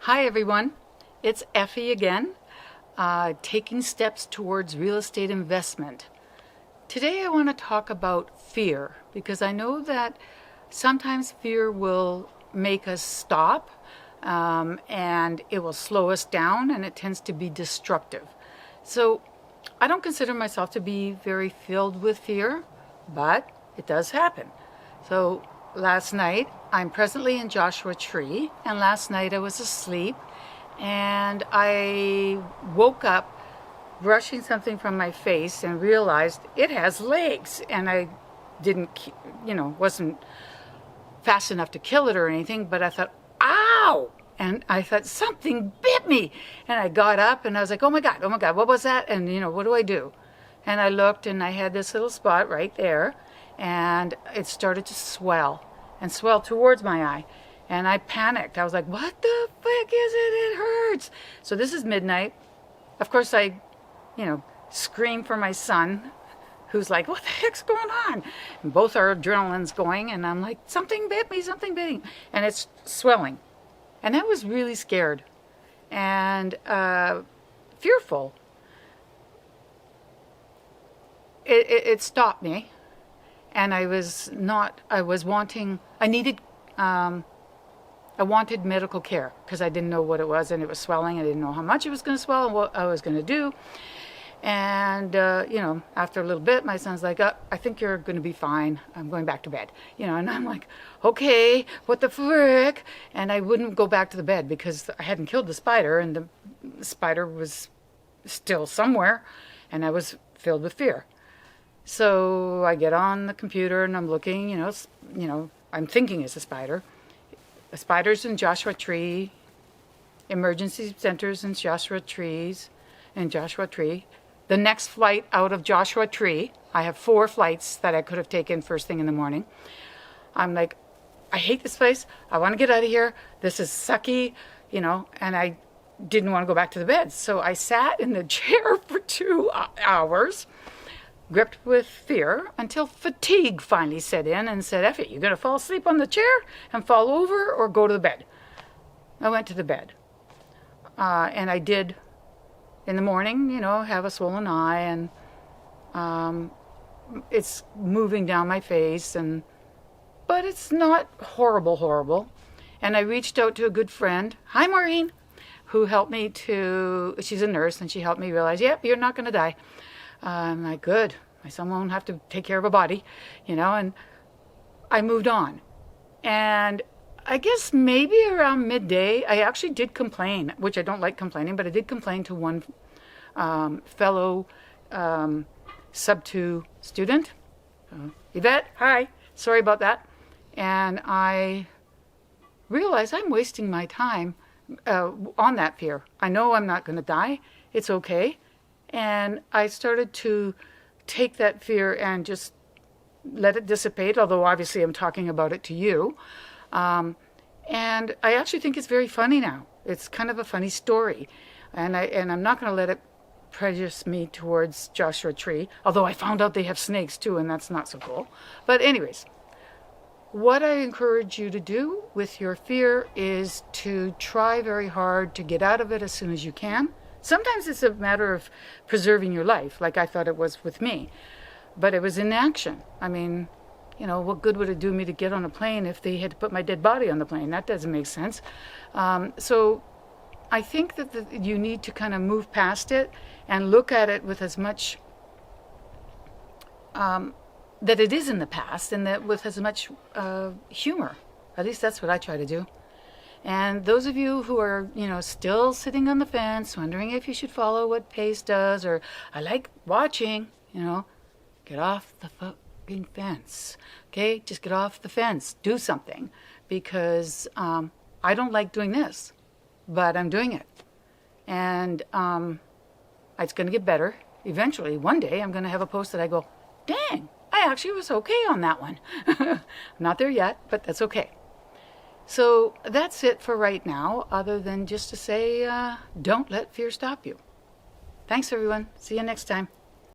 Hi everyone, it's Effie again, taking steps towards real estate investment. Today I want to talk about fear because I know that sometimes fear will make us stop and it will slow us down and it tends to be destructive. So I don't consider myself to be very filled with fear, but it does happen. So last night, I'm presently in Joshua Tree, and last night I was asleep and I woke up brushing something from my face and realized it has legs, and I didn't, wasn't fast enough to kill it or anything, but I thought, ow! And I thought, something bit me. And I got up and I was like, oh my God, what was that? And, what do I do? And I looked and I had this little spot right there, and it started to swell and swell towards my eye. And I panicked. I was like, what the fuck is it? It hurts. So this is midnight. Of course, I, scream for my son, who's like, what the heck's going on? And both our adrenaline's going, and I'm like, something bit me. And it's swelling. And I was really scared and fearful. It stopped me, and I wanted medical care because I didn't know what it was, and it was swelling. I didn't know how much it was going to swell and what I was going to do. And, after a little bit, my son's like, I think you're going to be fine. I'm going back to bed. And I'm like, okay, what the frick? And I wouldn't go back to the bed because I hadn't killed the spider, and the spider was still somewhere, and I was filled with fear. So I get on the computer and I'm looking, I'm thinking it's a spider. A spider's in Joshua Tree, emergency centers in Joshua Tree. The next flight out of Joshua Tree, I have 4 flights that I could have taken first thing in the morning. I'm like, I hate this place. I want to get out of here. This is sucky, and I didn't want to go back to the bed. So I sat in the chair for 2 hours, gripped with fear, until fatigue finally set in and said, Effie, you're going to fall asleep on the chair and fall over or go to the bed. I went to the bed. And I did, in the morning, have a swollen eye, and it's moving down my face, but it's not horrible. And I reached out to a good friend, hi Maureen, who helped me she's a nurse, and she helped me realize, yep, you're not going to die. I'm like, good, my son won't have to take care of a body, and I moved on. And I guess maybe around midday, I actually did complain, which I don't like complaining, but I did complain to one fellow sub 2 student. Yvette, hi, sorry about that. And I realized I'm wasting my time on that fear. I know I'm not going to die. It's okay. And I started to take that fear and just let it dissipate, although obviously I'm talking about it to you. And I actually think it's very funny now. It's kind of a funny story. And I'm not going to let it prejudice me towards Joshua Tree, although I found out they have snakes too, and that's not so cool. But anyways, what I encourage you to do with your fear is to try very hard to get out of it as soon as you can. Sometimes it's a matter of preserving your life, like I thought it was with me. But it was inaction. I mean, what good would it do me to get on a plane if they had to put my dead body on the plane? That doesn't make sense. So I think that you need to kind of move past it and look at it with as much, that it is in the past, and that with as much humor. At least that's what I try to do. And those of you who are, still sitting on the fence, wondering if you should follow what Pace does, or I like watching, get off the fucking fence. Okay? Just get off the fence. Do something. Because I don't like doing this, but I'm doing it. And it's going to get better. Eventually, one day, I'm going to have a post that I go, dang, I actually was okay on that one. I'm not there yet, but that's okay. So that's it for right now, other than just to say, don't let fear stop you. Thanks, everyone. See you next time.